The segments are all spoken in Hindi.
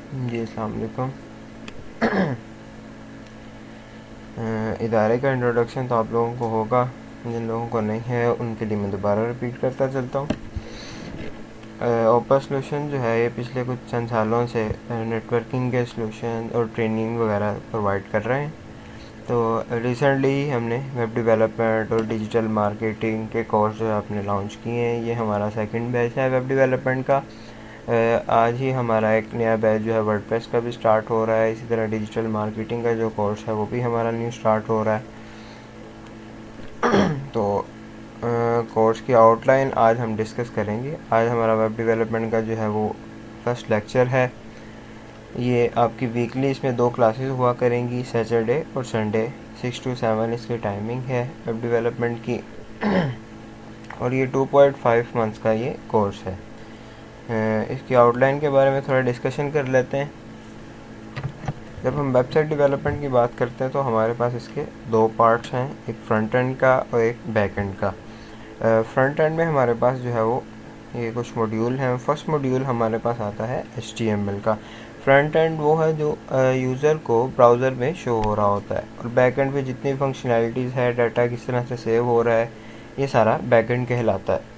जी अस्सलाम वालेकुम। इदारे का इंट्रोडक्शन तो आप लोगों को होगा, जिन लोगों को नहीं है उनके लिए मैं दोबारा रिपीट करता चलता हूँ। ओपा सॉल्यूशन जो है ये पिछले कुछ चंद सालों से नेटवर्किंग के सॉल्यूशन और ट्रेनिंग वगैरह प्रोवाइड कर रहे हैं। तो रिसेंटली हमने वेब डेवलपमेंट और डिजिटल मार्केटिंग के कोर्स जो है आपने लॉन्च किए हैं। ये हमारा सेकंड बैच है वेब डेवलपमेंट का। आज ही हमारा एक नया बैच जो है वर्डप्रेस का भी स्टार्ट हो रहा है। इसी तरह डिजिटल मार्केटिंग का जो कोर्स है वो भी हमारा न्यू स्टार्ट हो रहा है। तो कोर्स की आउटलाइन आज हम डिस्कस करेंगे। आज हमारा वेब डेवलपमेंट का जो है वो फर्स्ट लेक्चर है। ये आपकी वीकली इसमें 2 क्लासेस हुआ करेंगी, सैटरडे और संडे 6 to 7 इसकी टाइमिंग है वेब डेवलपमेंट की। और ये 2.5 मंथ्स का ये कोर्स है। इसकी आउटलाइन के बारे में थोड़ा डिस्कशन कर लेते हैं। जब हम वेबसाइट डेवलपमेंट की बात करते हैं तो हमारे पास इसके 2 पार्ट्स हैं, एक फ्रंट एंड का और एक बैक एंड का। फ्रंट एंड में हमारे पास जो है वो ये कुछ मॉड्यूल हैं। फर्स्ट मॉड्यूल हमारे पास आता है HTML का। फ्रंट एंड वो है जो यूज़र को ब्राउज़र में शो हो रहा होता है, और बैक एंड पे जितनी फंक्शनैलिटीज़ है, डाटा किस तरह से सेव हो रहा है, ये सारा बैक एंड कहलाता है।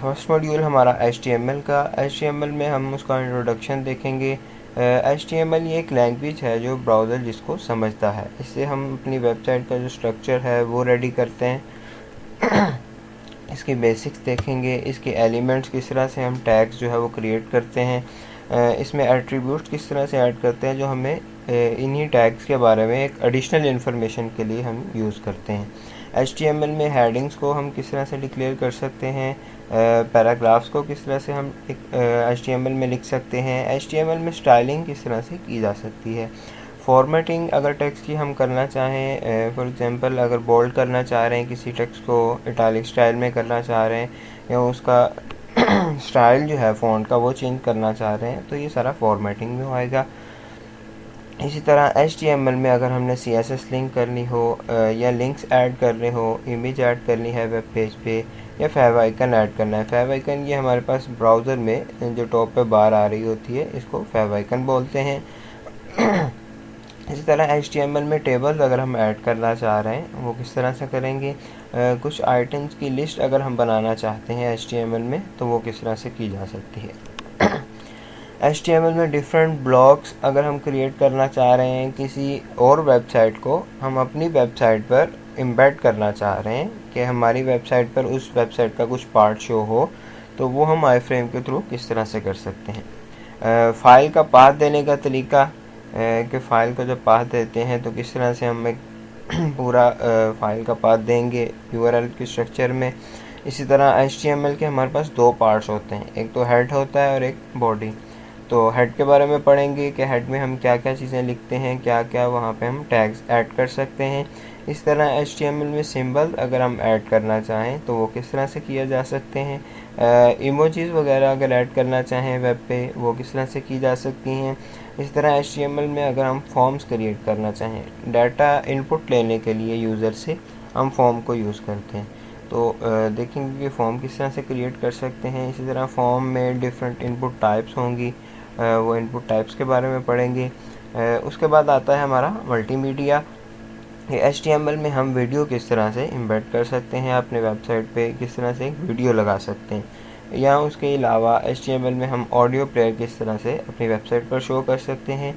फर्स्ट मॉड्यूल हमारा HTML का। HTML में हम उसका इंट्रोडक्शन देखेंगे। HTML ये एक लैंग्वेज है जो ब्राउज़र जिसको समझता है। इससे हम अपनी वेबसाइट का जो स्ट्रक्चर है वो रेडी करते हैं। इसकी बेसिक्स देखेंगे, इसके एलिमेंट्स किस तरह से हम टैग्स जो है वो क्रिएट करते हैं, इसमें एट्रीब्यूट्स किस तरह से ऐड करते हैं जो हमें इन्हीं टैग्स के बारे में एक एडिशनल इन्फॉर्मेशन के लिए हम यूज़ करते हैं। HTML में हेडिंग्स को हम किस तरह से डिक्लेयर कर सकते हैं, पैराग्राफ्स को किस तरह से हम एक HTML में लिख सकते हैं, HTML में स्टाइलिंग किस तरह से की जा सकती है, फॉर्मेटिंग अगर टेक्स्ट की हम करना चाहें, फॉर एग्जांपल अगर बोल्ड करना चाह रहे हैं किसी टेक्स्ट को, इटालिक स्टाइल में करना चाह रहे हैं, या उसका स्टाइल जो है फ़ॉन्ट का वो चेंज करना चाह रहे हैं, तो ये सारा फॉर्मेटिंग में आएगा। इसी तरह HTML में अगर हमने CSS लिंक करनी हो, या लिंक्स ऐड करने हो, इमेज ऐड करनी है वेब पेज पे, या फेव आइकन ऐड करना है। फेव आइकन ये हमारे पास ब्राउज़र में जो टॉप पे बार आ रही होती है, इसको फेव आइकन बोलते हैं। इसी तरह HTML में टेबल्स अगर हम ऐड करना चाह रहे हैं वो किस तरह से करेंगे, कुछ आइटम्स की लिस्ट अगर हम बनाना चाहते हैं HTML में तो वो किस तरह से की जा सकती है। HTML में डिफरेंट ब्लॉक्स अगर हम क्रिएट करना चाह रहे हैं, किसी और वेबसाइट को हम अपनी वेबसाइट पर एम्बेड करना चाह रहे हैं कि हमारी वेबसाइट पर उस वेबसाइट का कुछ पार्ट शो हो, तो वो हम आई फ्रेम के थ्रू किस तरह से कर सकते हैं। फ़ाइल का पाथ देने का तरीका, कि फ़ाइल को जब पाथ देते हैं तो किस तरह से हम एक पूरा फ़ाइल का पाथ देंगे URL के स्ट्रक्चर में। इसी तरह HTML के हमारे पास 2 पार्ट्स होते हैं, एक तो हेड होता है और एक बॉडी। तो हेड के बारे में पढ़ेंगे कि हेड में हम क्या क्या चीज़ें लिखते हैं, क्या क्या वहाँ पे हम टैग्स ऐड कर सकते हैं। इस तरह HTML में सिंबल अगर हम ऐड करना चाहें तो वो किस तरह से किया जा सकते हैं। इमोजीज़ वगैरह अगर ऐड करना चाहें वेब पे वो किस तरह से की जा सकती हैं। इस तरह HTML में अगर हम फॉर्म्स क्रिएट करना चाहें, डाटा इनपुट लेने के लिए यूज़र से हम फॉर्म को यूज़ करते हैं, तो देखेंगे कि फॉर्म किस तरह से क्रिएट कर सकते हैं। इसी तरह फॉर्म में डिफरेंट इनपुट टाइप्स होंगी, वो इनपुट टाइप्स के बारे में पढ़ेंगे। उसके बाद आता है हमारा मल्टीमीडिया। HTML में हम वीडियो किस तरह से एम्बेड कर सकते हैं, अपने वेबसाइट पे किस तरह से एक वीडियो लगा सकते हैं, या उसके अलावा HTML में हम ऑडियो प्लेयर किस तरह से अपनी वेबसाइट पर शो कर सकते हैं,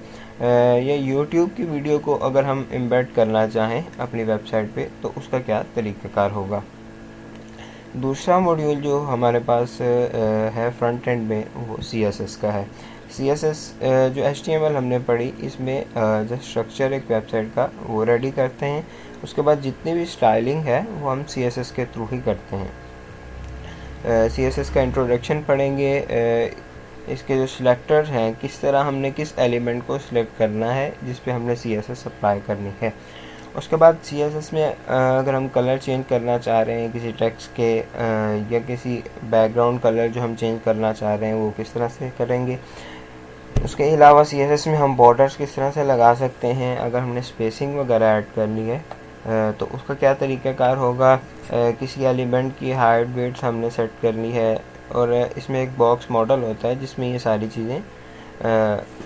या YouTube की वीडियो को अगर हम एम्बेड करना चाहें अपनी वेबसाइट पे तो उसका क्या तरीक़ाकार होगा। दूसरा मॉड्यूल जो हमारे पास है फ्रंट एंड में वो CSS का है। CSS जो HTML हमने पढ़ी इसमें जो स्ट्रक्चर एक वेबसाइट का वो रेडी करते हैं, उसके बाद जितनी भी स्टाइलिंग है वो हम CSS के थ्रू ही करते हैं। CSS का इंट्रोडक्शन पढ़ेंगे, इसके जो सिलेक्टर्स हैं किस तरह हमने किस एलिमेंट को सिलेक्ट करना है जिस पे हमने CSS अप्लाई करनी है। उसके बाद CSS में अगर हम कलर चेंज करना चाह रहे हैं किसी टेक्स्ट के, या किसी बैकग्राउंड कलर जो हम चेंज करना चाह रहे हैं वो किस तरह से करेंगे। उसके अलावा CSS में हम बॉर्डर्स किस तरह से लगा सकते हैं, अगर हमने स्पेसिंग वगैरह ऐड करनी है तो उसका क्या तरीक़ाकार होगा। किसी एलिमेंट की हाइट वेट्स हमने सेट करनी है और इसमें एक बॉक्स मॉडल होता है जिसमें ये सारी चीज़ें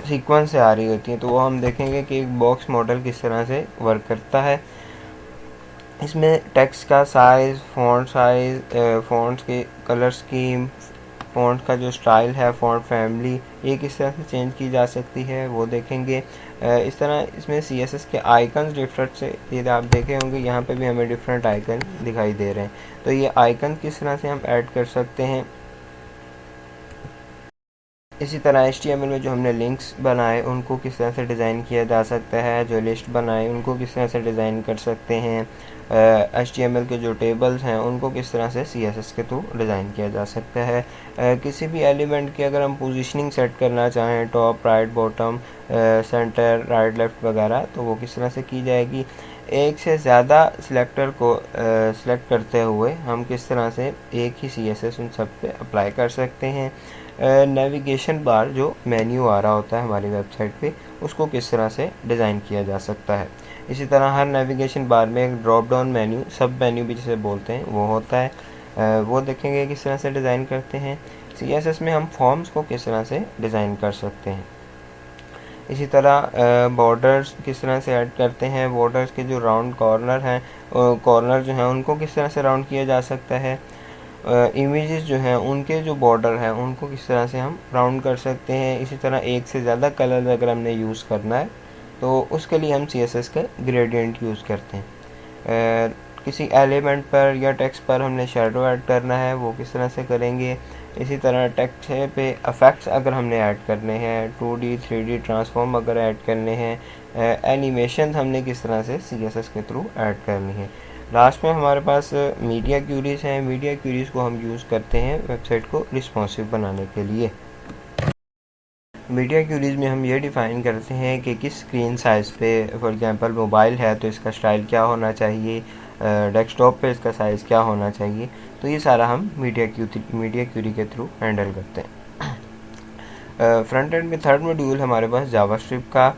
सीक्वेंस से आ रही होती हैं। तो वो हम देखेंगे कि एक बॉक्स मॉडल किस तरह से वर्क करता है। इसमें टेक्स्ट का साइज़, फ़ॉन्ट्स के कलर स्कीम, फ़ॉन्ट का जो स्टाइल है, फ़ॉन्ट फैमिली, ये किस तरह से चेंज की जा सकती है वो देखेंगे। इस तरह इसमें CSS के आइकन्स डिफरेंट से, ये आप देखे होंगे यहाँ पे भी हमें डिफरेंट आइकन दिखाई दे रहे हैं। तो ये आइकन किस तरह से हम ऐड कर सकते हैं। इसी तरह HTML में जो हमने लिंक्स बनाए उनको किस तरह से डिज़ाइन किया जा सकता है, जो लिस्ट बनाए उनको किस तरह से डिज़ाइन कर सकते हैं। HTML के जो टेबल्स हैं उनको किस तरह से CSS के थ्रू डिज़ाइन किया जा सकता है। किसी भी एलिमेंट की अगर हम पोजीशनिंग सेट करना चाहें, top, right, bottom, centre, right, left वगैरह, तो वो किस तरह से की जाएगी। एक से ज़्यादा सिलेक्टर को सिलेक्ट करते हुए हम किस तरह से एक ही CSS उन सब पे अप्लाई कर सकते हैं। नेविगेशन बार जो मेन्यू आ रहा होता है हमारी वेबसाइट पे, उसको किस तरह से डिज़ाइन किया जा सकता है। इसी तरह हर नेविगेशन बार में एक ड्रॉप डाउन मेन्यू, सब मेन्यू भी जिसे बोलते हैं, वो होता है। वो देखेंगे किस तरह से डिज़ाइन करते हैं। CSS में हम फॉर्म्स को किस तरह से डिज़ाइन कर सकते हैं। इसी तरह बॉर्डर्स किस तरह से ऐड करते हैं। बॉर्डर्स के जो राउंड कॉर्नर हैं, कॉर्नर जो हैं उनको किस तरह से राउंड किया जा सकता है। इमेजेस जो हैं उनके जो बॉर्डर हैं उनको किस तरह से हम राउंड कर सकते हैं। इसी तरह एक से ज़्यादा कलर अगर हमने यूज़ करना है तो उसके लिए हम CSS का ग्रेडियंट यूज़ करते हैं। किसी एलिमेंट पर या टेक्स्ट पर हमने शेडो ऐड करना है, वो किस तरह से करेंगे। इसी तरह टेक्स्ट पे इफेक्ट्स अगर हमने ऐड करने हैं, 2D 3D ट्रांसफॉर्म अगर ऐड करने हैं, एनिमेशन हमने किस तरह से CSS के थ्रू ऐड करनी है। लास्ट में हमारे पास मीडिया क्यूरीज़ हैं। मीडिया क्यूरीज़ को हम यूज़ करते हैं वेबसाइट को रिस्पॉन्सिव बनाने के लिए। मीडिया क्यूरीज़ में हम ये डिफ़ाइन करते हैं कि किस स्क्रीन साइज़ पे, फॉर एग्जांपल मोबाइल है तो इसका स्टाइल क्या होना चाहिए, डेस्कटॉप पे इसका साइज़ क्या होना चाहिए। तो ये सारा हम मीडिया क्यूरी के थ्रू हैंडल करते हैं। फ्रंट एंड में थर्ड मॉड्यूल हमारे पास जावास्क्रिप्ट का।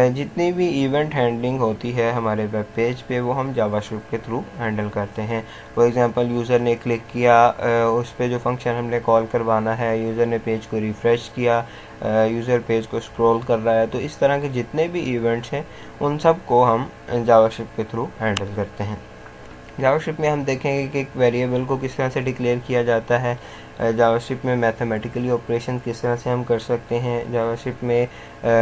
जितनी भी इवेंट हैंडलिंग होती है हमारे वेब पेज पे, वो हम जावास्क्रिप्ट के थ्रू हैंडल करते हैं। फॉर एग्जांपल यूज़र ने क्लिक किया, उस पे जो फंक्शन हमने कॉल करवाना है, यूज़र ने पेज को रिफ़्रेश किया, यूज़र पेज को स्क्रॉल कर रहा है, तो इस तरह के जितने भी इवेंट्स हैं उन सब को हम जावास्क्रिप्ट के थ्रू हैंडल करते हैं। जावास्क्रिप्ट में हम देखेंगे कि एक वेरिएबल को किस तरह से डिक्लेयर किया जाता है। जावास्क्रिप्ट में मैथमेटिकली ऑपरेशन किस तरह से हम कर सकते हैं। जावास्क्रिप्ट में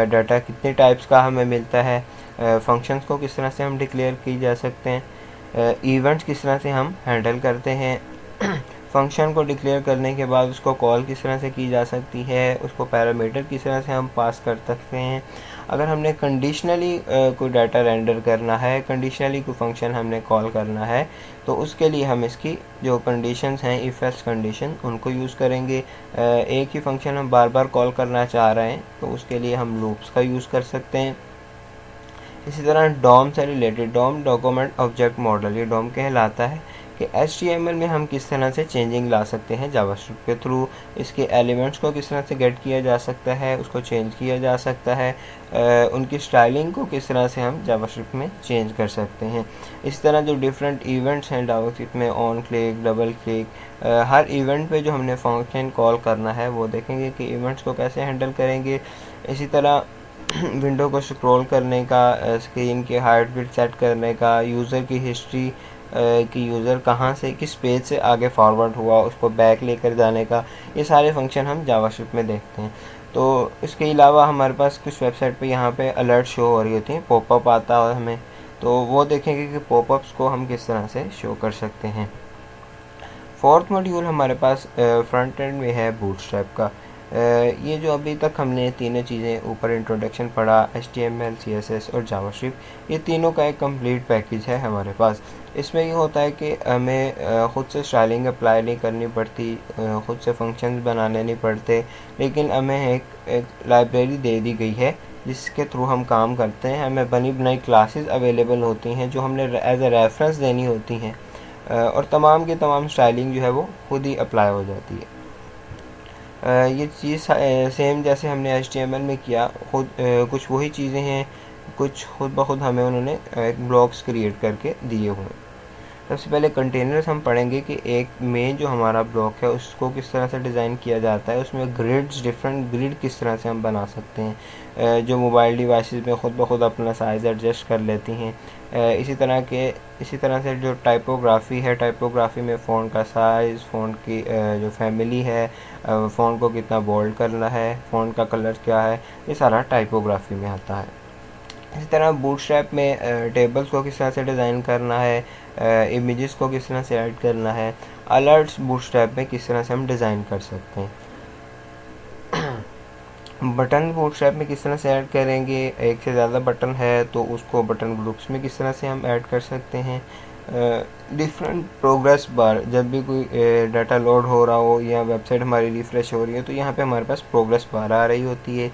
डाटा कितने टाइप्स का हमें मिलता है। फंक्शंस को किस तरह से हम डिक्लेयर की जा सकते हैं। इवेंट्स किस तरह से हम हैंडल करते हैं। फंक्शन को डिक्लेयर करने के बाद उसको कॉल किस तरह से की जा सकती है, उसको पैरामीटर किस तरह से हम पास कर सकते हैं। अगर हमने कंडीशनली कोई डाटा रेंडर करना है, कंडीशनली कोई फंक्शन हमने कॉल करना है, तो उसके लिए हम इसकी जो कंडीशंस हैं, इफ एल्स कंडीशन, उनको यूज़ करेंगे। एक ही फंक्शन हम बार बार कॉल करना चाह रहे हैं तो उसके लिए हम लूप्स का यूज़ कर सकते हैं। इसी तरह डॉम से related, DOM document object model, ये डॉम कहलाता है कि HTML में हम किस तरह से चेंजिंग ला सकते हैं जावास्क्रिप्ट के थ्रू। इसके एलिमेंट्स को किस तरह से गेट किया जा सकता है, उसको चेंज किया जा सकता है। उनकी स्टाइलिंग को किस तरह से हम जावास्क्रिप्ट में चेंज कर सकते हैं। इस तरह जो डिफरेंट इवेंट्स हैं जावास्क्रिप्ट में, on click, double click, her event पे जो हमने फंक्शन कॉल करना है वो देखेंगे कि इवेंट्स को कैसे हैंडल करेंगे। इसी तरह विंडो को स्क्रॉल करने का, स्क्रीन की हाइट विड्थ सेट करने का, यूज़र की हिस्ट्री कि यूज़र कहाँ से किस पेज से आगे फॉरवर्ड हुआ, उसको बैक लेकर जाने का, ये सारे फंक्शन हम जावास्क्रिप्ट में देखते हैं। तो इसके अलावा हमारे पास कुछ वेबसाइट पे यहाँ पे अलर्ट शो हो रही होती हैं, पॉपअप आता है हमें, तो वो देखेंगे कि पॉपअप्स को हम किस तरह से शो कर सकते हैं। फोर्थ मॉड्यूल हमारे पास फ्रंट एंड में है बूटस्ट्रैप का। ये जो अभी तक हमने तीनों चीज़ें ऊपर इंट्रोडक्शन पढ़ा, HTML, CSS और जावास्क्रिप्ट, ये तीनों का एक कंप्लीट पैकेज है हमारे पास। इसमें ये होता है कि हमें ख़ुद से स्टाइलिंग अप्लाई नहीं करनी पड़ती, ख़ुद से फंक्शंस बनाने नहीं पड़ते, लेकिन हमें एक लाइब्रेरी दे दी गई है जिसके थ्रू हम काम करते हैं। हमें बनी बनाई क्लासेस अवेलेबल होती हैं जो हमने एज ए रेफरेंस देनी होती हैं, और तमाम की तमाम स्टाइलिंग जो है वो खुद ही अप्लाई हो जाती है। ये चीज़ सेम जैसे हमने HTML में किया, खुद कुछ वही चीज़ें हैं, कुछ खुद ब खुद हमें उन्होंने एक ब्लॉक्स क्रिएट करके दिए हुए हैं। सबसे पहले कंटेनर्स हम पढ़ेंगे कि एक मेन जो हमारा ब्लॉक है उसको किस तरह से डिज़ाइन किया जाता है, उसमें ग्रिड्स, डिफरेंट ग्रिड किस तरह से हम बना सकते हैं, जो मोबाइल डिवाइसेस में ख़ुद ब खुद अपना साइज़ एडजस्ट कर लेती हैं। इसी तरह से जो टाइपोग्राफी है, टाइपोग्राफी में फ़ॉन्ट का साइज़, फ़ॉन्ट की जो फैमिली है, फ़ॉन्ट को कितना बोल्ड करना है, फ़ॉन्ट का कलर क्या है, ये सारा टाइपोग्राफी में आता है। इसी तरह बूटस्ट्रैप में टेबल्स को किस तरह से डिज़ाइन करना है, इमेजेस को किस तरह से ऐड करना है, अलर्ट्स बूटस्ट्रैप में किस तरह से हम डिज़ाइन कर सकते हैं। बटन बूटस्ट्रैप में किस तरह से ऐड करेंगे, एक से ज़्यादा बटन है तो उसको बटन ग्रुप्स में किस तरह से हम ऐड कर सकते हैं। डिफरेंट प्रोग्रेस बार, जब भी कोई डाटा लोड हो रहा हो या वेबसाइट हमारी रिफ़्रेश हो रही है तो यहाँ पे हमारे पास प्रोग्रेस बार आ रही होती है।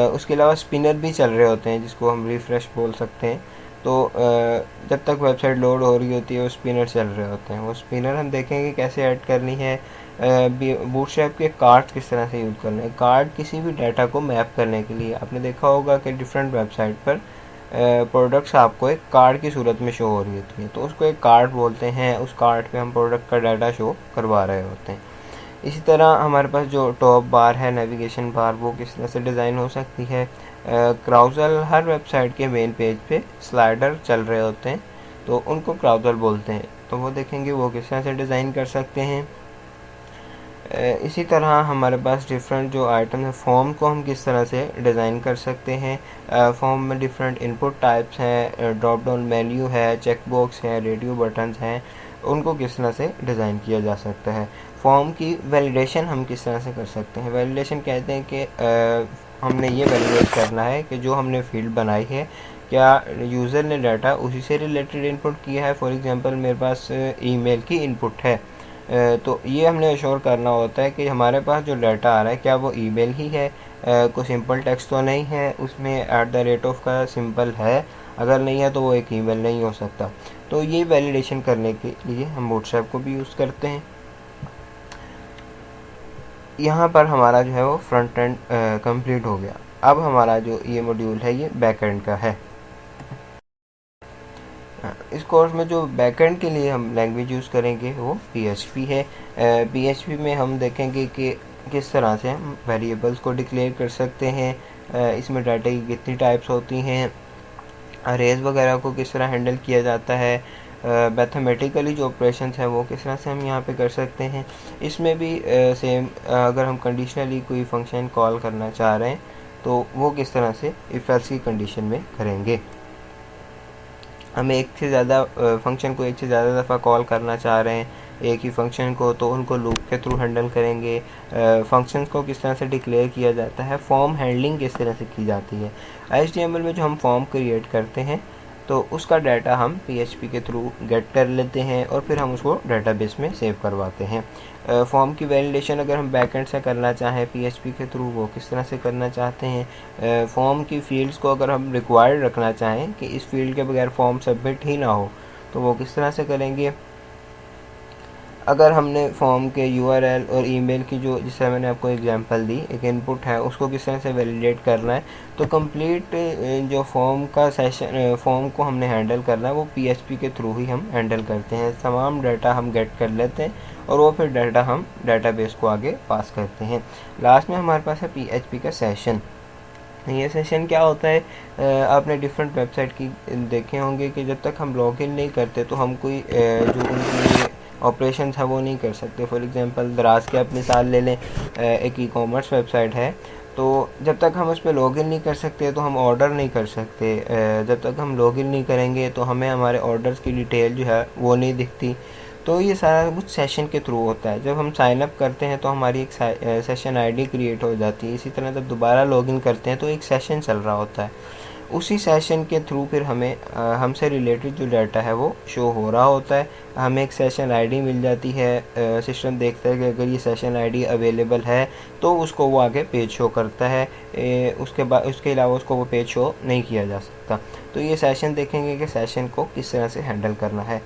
उसके अलावा स्पिनर भी चल रहे होते हैं जिसको हम रिफ़्रेश बोल सकते हैं। तो जब तक वेबसाइट लोड हो रही होती है वो स्पिनर चल रहे होते हैं। वो स्पिनर हम देखेंगे कैसे ऐड करनी है। बूटस्ट्रैप के कार्ड किस तरह से यूज़ करना है। कार्ड किसी भी डाटा को मैप करने के लिए, आपने देखा होगा कि डिफरेंट वेबसाइट पर प्रोडक्ट्स आपको एक कार्ड की सूरत में शो हो रही होती है, तो उसको एक कार्ड बोलते हैं। उस कार्ड पे हम प्रोडक्ट का डाटा शो करवा रहे होते हैं। इसी तरह हमारे पास जो टॉप बार है, नेविगेशन बार, वो किस तरह से डिज़ाइन हो सकती है। क्राउजल, हर वेबसाइट के मेन पेज पे स्लाइडर चल रहे होते हैं तो उनको क्राउजल बोलते हैं, तो वो देखेंगे वो किस तरह से डिज़ाइन कर सकते हैं। इसी तरह हमारे पास डिफरेंट जो आइटम है, फॉर्म को हम किस तरह से डिज़ाइन कर सकते हैं। फॉर्म में डिफरेंट इनपुट टाइप्स हैं, ड्रॉप डाउन मेन्यू है, चेक बॉक्स है, रेडियो बटन्स हैं, उनको किस तरह से डिज़ाइन किया जा सकता है। फॉर्म की वैलिडेशन हम किस तरह से कर सकते हैं। वैलिडेशन कहते हैं कि हमने ये वैलिडेट करना है कि जो हमने फील्ड बनाई है क्या यूज़र ने डाटा उसी से रिलेटेड इनपुट किया है। फॉर एग्जांपल मेरे पास ईमेल की इनपुट है, तो ये हमने अश्योर करना होता है कि हमारे पास जो डाटा आ रहा है क्या वो ईमेल ही है, कोई सिंपल टेक्स्ट तो नहीं है, उसमें @ का सिंपल है, अगर नहीं है तो वो एक ईमेल नहीं हो सकता। तो ये वैलिडेशन करने के लिए हम बूटस्ट्रैप को भी यूज़ करते हैं। यहाँ पर हमारा जो है वो फ्रंट एंड कंप्लीट हो गया। अब हमारा जो ये मॉड्यूल है ये बैक एंड का है। इस कोर्स में जो बैकएंड के लिए हम लैंग्वेज यूज़ करेंगे वो PHP है। PHP में हम देखेंगे कि किस तरह से हम वेरिएबल्स को डिक्लेयर कर सकते हैं, इसमें डाटा की कितनी टाइप्स होती हैं, अरेज वगैरह को किस तरह हैंडल किया जाता है, मैथमेटिकली जो ऑपरेशंस हैं वो किस तरह से हम यहाँ पे कर सकते हैं। इसमें भी सेम, अगर हम कंडीशनली कोई फंक्शन कॉल करना चाह रहे हैं तो वो किस तरह से इफ एल्स की कंडीशन में करेंगे। हम एक से ज़्यादा फंक्शन को एक से ज़्यादा दफ़ा कॉल करना चाह रहे हैं एक ही फंक्शन को, तो उनको लूप के थ्रू हैंडल करेंगे। फंक्शंस को किस तरह से डिक्लेयर किया जाता है, फॉर्म हैंडलिंग किस तरह से की जाती है। HTML में जो हम फॉर्म क्रिएट करते हैं तो उसका डाटा हम PHP के थ्रू गेट कर लेते हैं और फिर हम उसको डाटाबेस में सेव करवाते हैं। फॉर्म की वैलिडेशन अगर हम बैकएंड से करना चाहें PHP के थ्रू, वो किस तरह से करना चाहते हैं। फॉर्म की फील्ड्स को अगर हम रिक्वायर्ड रखना चाहें कि इस फील्ड के बगैर फॉर्म सबमिट ही ना हो तो वो किस तरह से करेंगे। अगर हमने फॉर्म के URL और ईमेल की जो, जिससे मैंने आपको एग्जांपल दी, एक इनपुट है उसको किस तरह से वैलिडेट करना है, तो कंप्लीट जो फॉर्म का सेशन, फॉर्म को हमने हैंडल करना है वो PHP के थ्रू ही हम हैंडल करते हैं। तमाम डाटा हम गेट कर लेते हैं और वो फिर डाटा हम डाटाबेस को आगे पास करते हैं। लास्ट में हमारे पास है PHP का सेशन। ये सेशन क्या होता है, आपने डिफरेंट वेबसाइट की देखे होंगे कि जब तक हम लॉगिन नहीं करते तो हम कोई जो उनकी ऑपरेशन है वो नहीं कर सकते। फॉर एग्जांपल दराज के आप मिसाल ले लें, एक ई-कॉमर्स वेबसाइट है, तो जब तक हम उस पर लॉगिन नहीं कर सकते तो हम ऑर्डर नहीं कर सकते। जब तक हम लॉगिन नहीं करेंगे तो हमें हमारे ऑर्डर्स की डिटेल जो है वो नहीं दिखती। तो ये सारा कुछ सेशन के थ्रू होता है। जब हम साइन अप करते हैं तो हमारी एक सेशन आईडी क्रिएट हो जाती है। इसी तरह जब दोबारा लॉगिन करते हैं तो एक सेशन चल रहा होता है। उसी सेशन के थ्रू फिर हमें हमसे रिलेटेड जो डाटा है वो शो हो रहा होता है। हमें एक सेशन आईडी मिल जाती है, सिस्टम देखता है कि अगर ये सेशन आईडी अवेलेबल है तो उसको वो आगे पेज शो करता है, उसके अलावा उसको वो पेज शो नहीं किया जा सकता। तो ये सेशन देखेंगे कि सेशन को किस तरह से हैंडल करना है।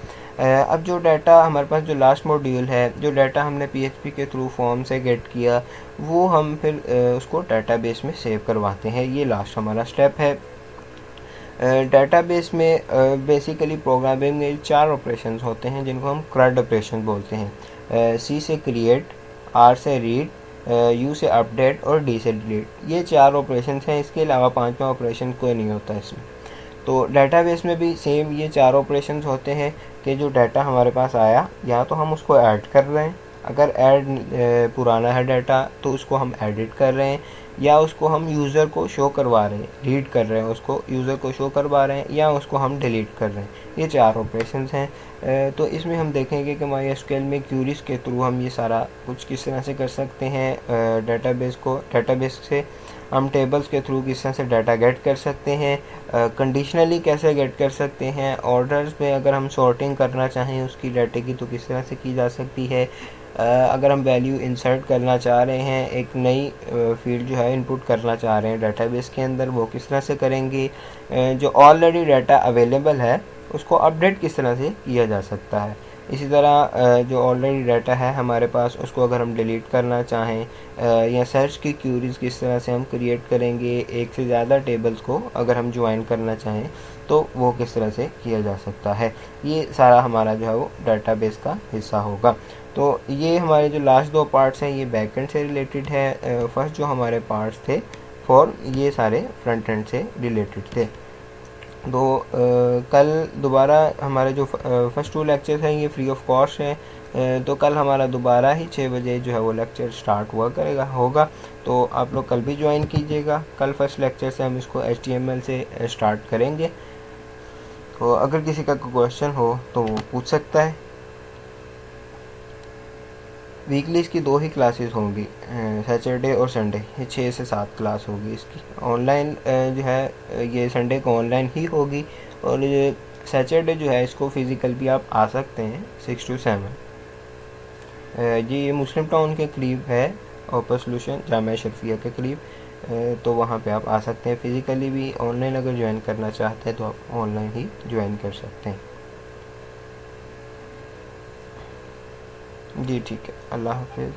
अब जो डाटा हमारे पास, जो लास्ट मॉड्यूल है, जो डाटा हमने PHP के थ्रू फॉर्म से गेट किया वो हम फिर उसको डाटाबेस में सेव करवाते हैं। ये लास्ट हमारा स्टेप है। डेटाबेस में बेसिकली प्रोग्रामिंग में 4 ऑपरेशंस होते हैं जिनको हम CRUD ऑपरेशन बोलते हैं। C से क्रिएट, R से रीड, U से अपडेट और D से डिलीट। ये 4 ऑपरेशंस हैं, इसके अलावा 5वां ऑपरेशन कोई नहीं होता इसमें। तो डेटाबेस में भी सेम ये 4 ऑपरेशंस होते हैं कि जो डाटा हमारे पास आया या तो हम उसको ऐड कर रहे हैं, अगर ऐड पुराना है डाटा तो उसको हम एडिट कर रहे हैं, या उसको हम यूज़र को शो करवा रहे हैं, रीड कर रहे हैं उसको, यूज़र को शो करवा रहे हैं, या उसको हम डिलीट कर रहे हैं। ये 4 ऑपरेशंस हैं। तो इसमें हम देखेंगे कि MySQL में क्यूरीज के थ्रू हम ये सारा कुछ किस तरह से कर सकते हैं। डेटाबेस से हम टेबल्स के थ्रू किस तरह से डाटा गेट कर सकते हैं, कंडीशनली कैसे गेट कर सकते हैं, ऑर्डर्स में अगर हम सॉर्टिंग करना चाहें उसकी डाटे की तो किस तरह से की जा सकती है, अगर हम वैल्यू इंसर्ट करना चाह रहे हैं, एक नई फील्ड जो है इनपुट करना चाह रहे हैं डाटाबेस के अंदर, वो किस तरह से करेंगे, जो ऑलरेडी डाटा अवेलेबल है उसको अपडेट किस तरह से किया जा सकता है। इसी तरह जो ऑलरेडी डाटा है हमारे पास उसको अगर हम डिलीट करना चाहें, या सर्च की क्यूरीज किस तरह से हम क्रिएट करेंगे, एक से ज़्यादा टेबल्स को अगर हम ज्वाइन करना चाहें तो वो किस तरह से किया जा सकता है। ये सारा हमारा जो है वो डाटाबेस का हिस्सा होगा। तो ये हमारे जो लास्ट 2 पार्ट्स हैं ये बैकएंड से रिलेटेड है। फर्स्ट जो हमारे पार्ट्स थे ये सारे फ्रंट एंड से रिलेटेड थे। तो कल दोबारा हमारे जो फर्स्ट 2 लेक्चर्स हैं ये फ्री ऑफ कॉस्ट हैं। तो कल हमारा दोबारा ही 6 बजे जो है वो लेक्चर स्टार्ट होगा। तो आप लोग कल भी ज्वाइन कीजिएगा। कल फर्स्ट लेक्चर से हम इसको HTML से स्टार्ट करेंगे। तो अगर किसी का कोई क्वेश्चन हो तो वो पूछ सकता है। वीकली इसकी 2 ही क्लासेस होंगी, सैटरडे और संडे। ये 6 से 7 क्लास होगी इसकी। ऑनलाइन जो है ये संडे को ऑनलाइन ही होगी, और ये सैटरडे जो है इसको फिज़िकल भी आप आ सकते हैं 6 to 7। ये मुस्लिम टाउन के करीब है, ओपर सोल्यूशन जामिया शरफिया के करीब। तो वहाँ पे आप आ सकते हैं फिज़िकली भी। ऑनलाइन अगर ज्वाइन करना चाहते हैं तो आप ऑनलाइन ही ज्वाइन कर सकते हैं। जी ठीक है, अल्लाह हाफिज़।